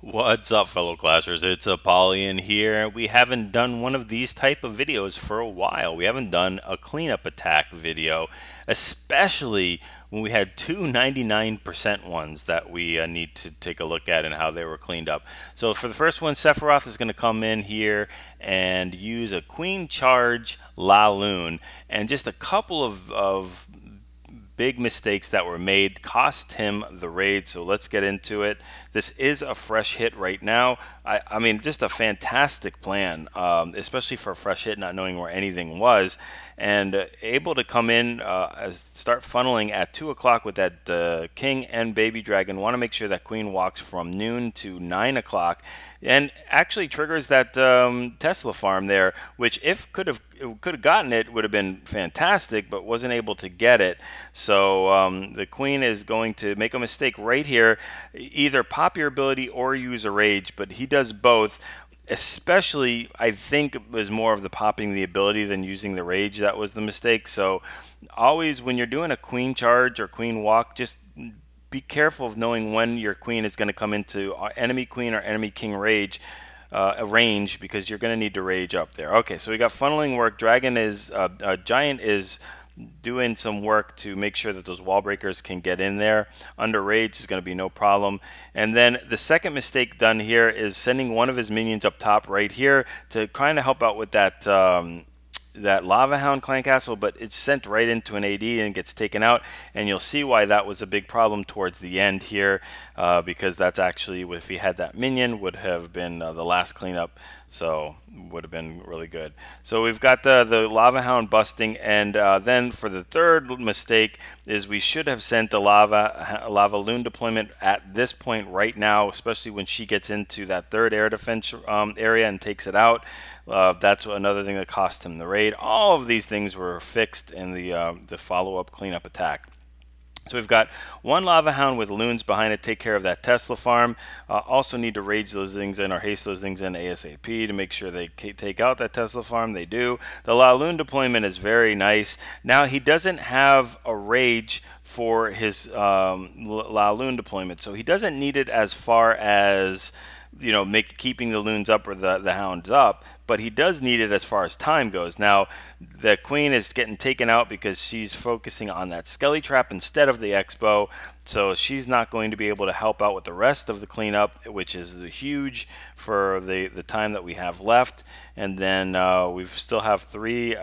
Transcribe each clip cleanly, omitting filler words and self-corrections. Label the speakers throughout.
Speaker 1: What's up, fellow clashers? It's Apollyon here. We haven't done one of these type of videos for a while. We haven't done a cleanup attack video, especially when we had two 99% ones that we need to take a look at and how they were cleaned up. So for the first one, Sephiroth is going to come in here and use a Queen Charge LaLoon, and just a couple of big mistakes that were made cost him the raid. So let's get into it. This is a fresh hit right now. I mean, just a fantastic plan, especially for a fresh hit, not knowing where anything was, and able to come in, start funneling at 2 o'clock with that king and baby dragon. Want to make sure that queen walks from noon to 9 o'clock, and actually triggers that Tesla farm there, which if could have gotten it, would have been fantastic, but wasn't able to get it. So the queen is going to make a mistake right here, either pop your ability or use a rage, but he does both. Especially, I think it was more of the popping the ability than using the rage that was the mistake. So always when you're doing a queen charge or queen walk, just be careful of knowing when your queen is going to come into enemy queen or enemy king rage range, because you're going to need to rage up there. Okay, so we got funneling work. Dragon is giant is doing some work to make sure that those wall breakers can get in there. Under rage is going to be no problem. And then the second mistake done here is sending one of his minions up top right here to kind of help out with that that Lava Hound clan castle, but it's sent right into an AD and gets taken out, and you'll see why that was a big problem towards the end here, because that's actually, if he had that minion, would have been the last cleanup, so would have been really good. So we've got the Lava Hound busting, and then for the third mistake is we should have sent the LaLoon deployment at this point right now, especially when she gets into that third air defense area and takes it out. That's another thing that cost him the raid. All of these things were fixed in the follow-up cleanup attack. So we've got one Lava Hound with loons behind it, take care of that Tesla farm. Also need to rage those things in or haste those things in ASAP to make sure they take out that Tesla farm. They do. The LaLoon deployment is very nice. Now he doesn't have a rage for his LaLoon deployment, so he doesn't need it as far as, you know, keeping the loons up or the hounds up, but he does need it as far as time goes. Now the queen is getting taken out because she's focusing on that skelly trap instead of the expo, so she's not going to be able to help out with the rest of the cleanup, which is huge for the time that we have left. And then we still have three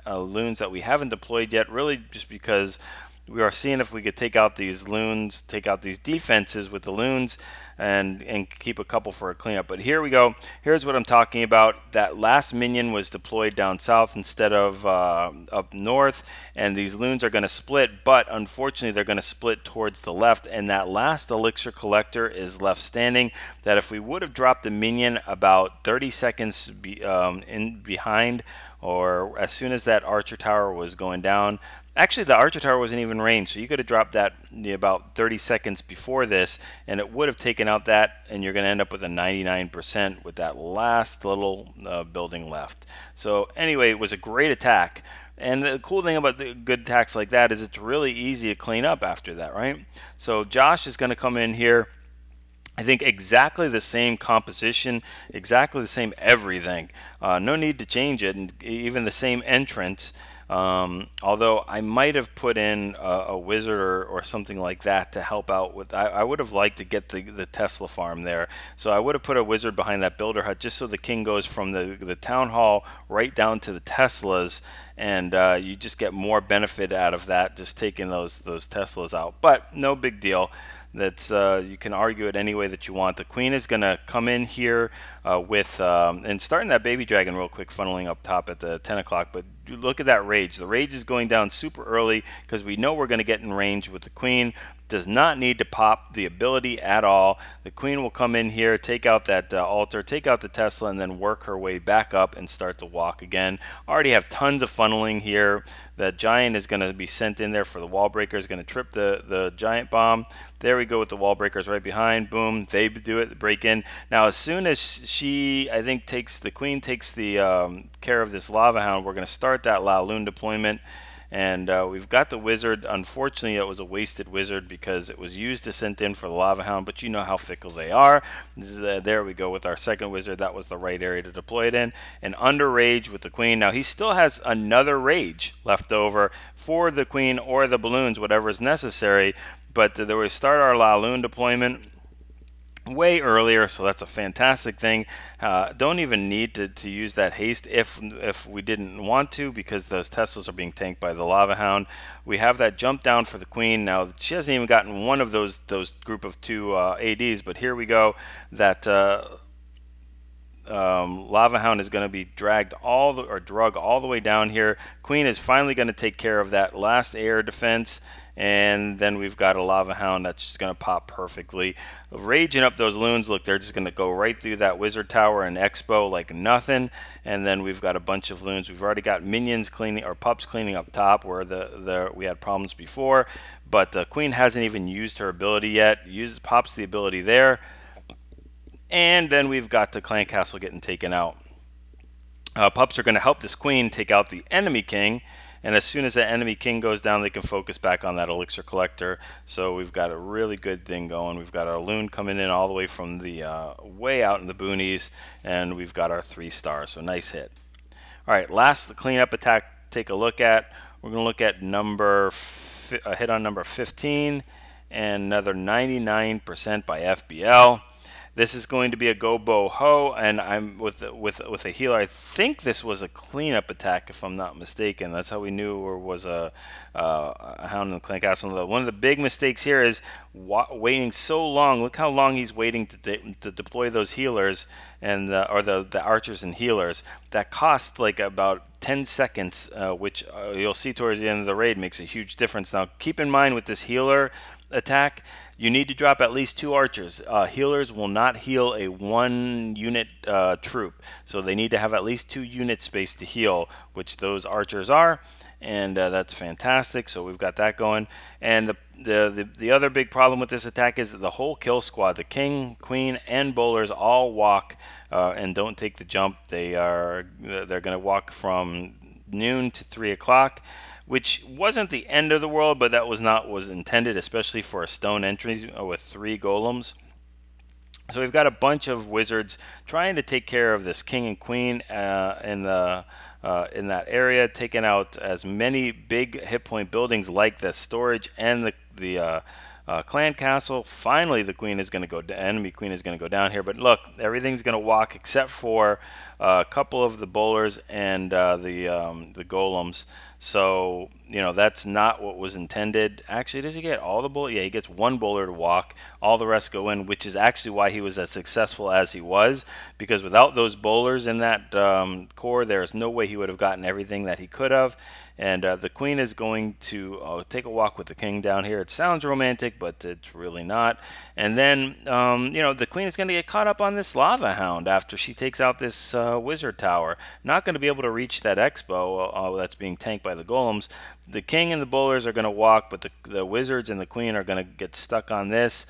Speaker 1: loons that we haven't deployed yet, really just because we are seeing if we could take out these loons, take out these defenses with the loons, and keep a couple for a cleanup. But here we go. Here's what I'm talking about. That last minion was deployed down south instead of up north, and these loons are going to split, but unfortunately they're going to split towards the left, and that last elixir collector is left standing. That if we would have dropped the minion about 30 seconds in behind, or as soon as that archer tower was going down. Actually, the archer tower wasn't even ranged, so you could have dropped that about 30 seconds before this, and it would have taken out that, and you're going to end up with a 99% with that last little building left. So anyway, it was a great attack. And the cool thing about the good attacks like that is it's really easy to clean up after that, right? So Josh is going to come in here. I think exactly the same composition, exactly the same everything. No need to change it, and even the same entrance. Although I might have put in a wizard or something like that to help out with. I would have liked to get the Tesla farm there, so I would have put a wizard behind that builder hut just so the king goes from the town hall right down to the Teslas, and you just get more benefit out of that, just taking those Teslas out. But no big deal. That's you can argue it any way that you want. The queen is going to come in here with and starting that baby dragon real quick, funneling up top at the 10 o'clock. But look at that rage. The rage is going down super early because we know we're going to get in range with the queen. Does not need to pop the ability at all. The queen will come in here, take out that altar, take out the Tesla, and then work her way back up and start the walk again. Already have tons of funneling here. The giant is going to be sent in there for the wall breaker. Is going to trip the giant bomb. There we go with the wall breakers right behind. Boom, they do it, break in. Now as soon as she, I think, the queen takes the care of this Lava Hound, we're going to start that LaLoon deployment. And we've got the wizard. Unfortunately, it was a wasted wizard because it was used to send in for the lava hound, but you know how fickle they are. There we go with our second wizard. That was the right area to deploy it in. And under rage with the queen. Now he still has another rage left over for the queen or the balloons, whatever is necessary. But there we start our LaLoon deployment way earlier, so that's a fantastic thing. Don't even need to use that haste if we didn't want to, because those Teslas are being tanked by the lava hound. We have that jump down for the queen. Now she hasn't even gotten one of those group of two ADs, but here we go. That lava hound is going to be drug all the way down here. Queen is finally going to take care of that last air defense, and then we've got a lava hound that's just going to pop perfectly, raging up those loons. Look, they're just going to go right through that wizard tower and expo like nothing. And then we've got a bunch of loons. We've already got minions cleaning, or pups cleaning up top where we had problems before, but the queen hasn't even used her ability yet. Pops the ability there. And then we've got the clan castle getting taken out. Pups are going to help this queen take out the enemy king. And as soon as that enemy king goes down, they can focus back on that elixir collector. So we've got a really good thing going. We've got our loon coming in all the way from the way out in the boonies. And we've got our 3 stars. So nice hit. All right, last cleanup attack, take a look at. We're going to look at hit on number 15 and another 99% by FBL. This is going to be a GoBoHo, and I'm with a healer. I think this was a cleanup attack, if I'm not mistaken. That's how we knew there was a hound in the clan castle. One of the big mistakes here is waiting so long. Look how long he's waiting to deploy those healers and or the archers and healers. That cost like about 10 seconds, which you'll see towards the end of the raid makes a huge difference. Now, keep in mind with this healer attack, you need to drop at least 2 archers. Healers will not heal a 1-unit troop, so they need to have at least 2 unit space to heal, which those archers are, and that's fantastic. So we've got that going. And the other big problem with this attack is that the whole kill squad, the king, queen, and bowlers all walk and don't take the jump. They're going to walk from noon to 3 o'clock. Which wasn't the end of the world, but that was not what was intended, especially for a stone entry with 3 golems. So we've got a bunch of wizards trying to take care of this king and queen in that area, taking out as many big hit point buildings like the storage and the clan castle. Finally, the queen is going to go. Enemy queen is going to go down here. But look, everything's going to walk except for a couple of the bowlers and the golems. So you know that's not what was intended. Actually, does he get all the bowlers? Yeah, he gets 1 bowler to walk. All the rest go in, which is actually why he was as successful as he was. Because without those bowlers in that core, there is no way he would have gotten everything that he could have. And the queen is going to take a walk with the king down here. It sounds romantic, but it's really not. And then, you know, the queen is going to get caught up on this lava hound after she takes out this wizard tower. Not going to be able to reach that expo that's being tanked by the golems. The king and the bowlers are going to walk, but the wizards and the queen are going to get stuck on this.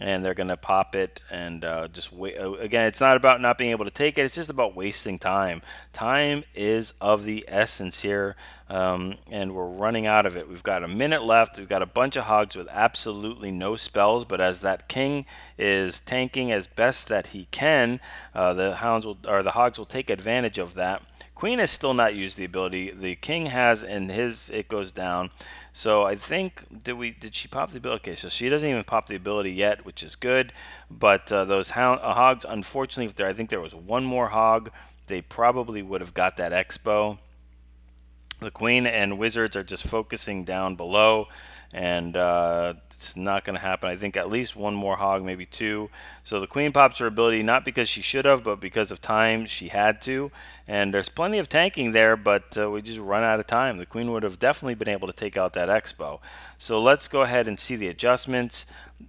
Speaker 1: And they're going to pop it and just wait. Again, it's not about not being able to take it. It's just about wasting time. Time is of the essence here, and we're running out of it. We've got a minute left. We've got a bunch of hogs with absolutely no spells, but as that king is tanking as best that he can, the hogs will take advantage of that. Queen has still not used the ability. The king has, and it goes down. So I think, did she pop the ability? Okay, so she doesn't even pop the ability yet, which is good. But those hogs, unfortunately, I think there was 1 more hog, they probably would have got that expo. The queen and wizards are just focusing down below, and it's not going to happen. I think at least 1 more hog, maybe 2. So the queen pops her ability not because she should have, but because of time she had to. And there's plenty of tanking there, but we just run out of time. The queen would have definitely been able to take out that expo. So let's go ahead and see the adjustments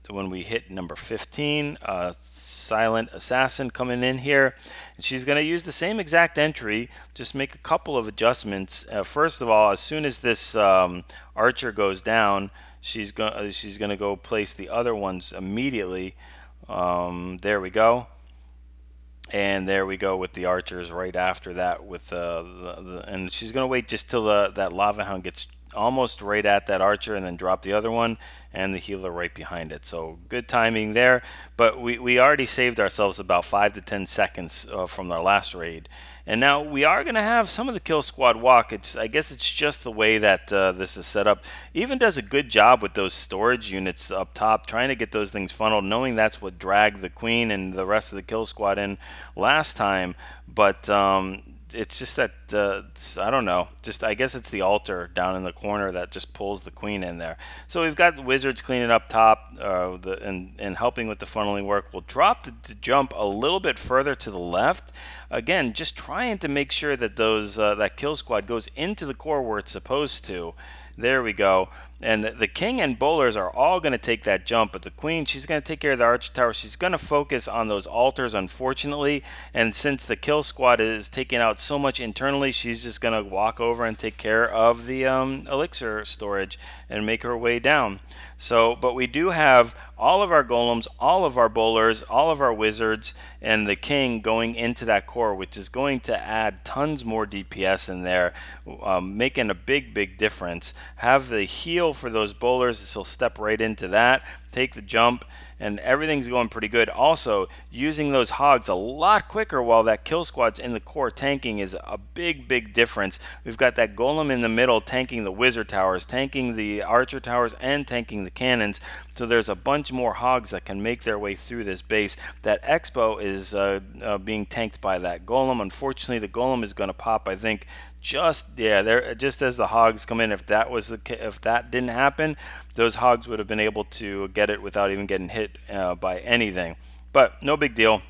Speaker 1: when we hit number 15. Silent Assassin coming in here. And she's going to use the same exact entry, just make a couple of adjustments. First of all, as soon as this archer goes down, she's going to go place the other ones immediately. There we go. And there we go with the archers right after that. And she's going to wait just till that lava hound gets almost right at that archer and then drop the other one and the healer right behind it. So good timing there, but we already saved ourselves about 5 to 10 seconds from our last raid. And now we are going to have some of the kill squad walk. I guess it's just the way that this is set up. Even does a good job with those storage units up top, trying to get those things funneled, knowing that's what dragged the queen and the rest of the kill squad in last time. But it's just that I don't know. Just I guess it's the altar down in the corner that just pulls the queen in there. So we've got the wizards cleaning up top and helping with the funneling work. We'll drop the jump a little bit further to the left. Again, just trying to make sure that those that kill squad goes into the core where it's supposed to. There we go. And the king and bowlers are all going to take that jump, but the queen, she's going to take care of the archer tower. She's going to focus on those altars, unfortunately. And since the kill squad is taking out so much internally, she's just going to walk over and take care of the elixir storage and make her way down. So, but we do have all of our golems, all of our bowlers, all of our wizards, and the king going into that core, which is going to add tons more DPS in there, making a big difference. Have the heal for those bowlers, this will step right into that, take the jump, and everything's going pretty good. Also, using those hogs a lot quicker while that kill squad's in the core tanking is a big difference. We've got that golem in the middle tanking the wizard towers, tanking the archer towers, and tanking the cannons. So there's a bunch more hogs that can make their way through this base. That expo is being tanked by that golem. Unfortunately, the golem is going to pop, I think, just as the hogs come in. If that didn't happen, those hogs would have been able to get it without even getting hit by anything. But no big deal.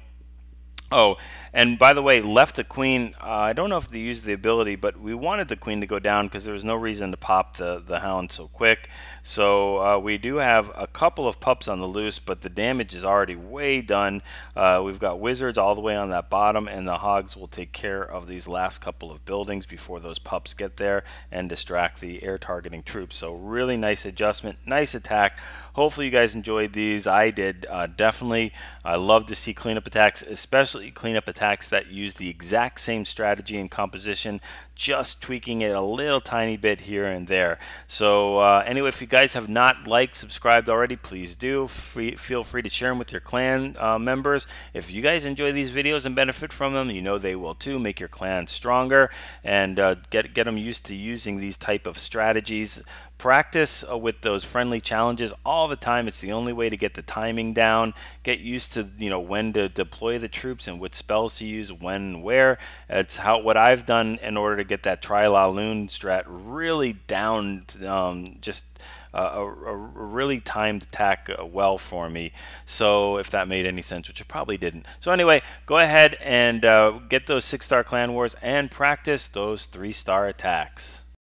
Speaker 1: Oh, and by the way, left the queen. I don't know if they used the ability, but we wanted the queen to go down because there was no reason to pop the hound so quick. So we do have a couple of pups on the loose, but the damage is already way done. We've got wizards all the way on that bottom, and the hogs will take care of these last couple of buildings before those pups get there and distract the air targeting troops. So really nice adjustment, nice attack. Hopefully you guys enjoyed these. I did, definitely. I love to see cleanup attacks, especially cleanup attacks that use the exact same strategy and composition, just tweaking it a little tiny bit here and there. So anyway, if you guys have not liked, subscribed already, please do. Feel free to share them with your clan members. If you guys enjoy these videos and benefit from them, you know they will too. Make your clan stronger and get them used to using these type of strategies. Practice with those friendly challenges all the time. It's the only way to get the timing down. Get used to when to deploy the troops and what spells to use, when and where. It's what I've done in order to get that try LaLoon strat really down, just a really timed attack well for me. So if that made any sense, which it probably didn't. So anyway, go ahead and get those 6-star clan wars and practice those 3-star attacks.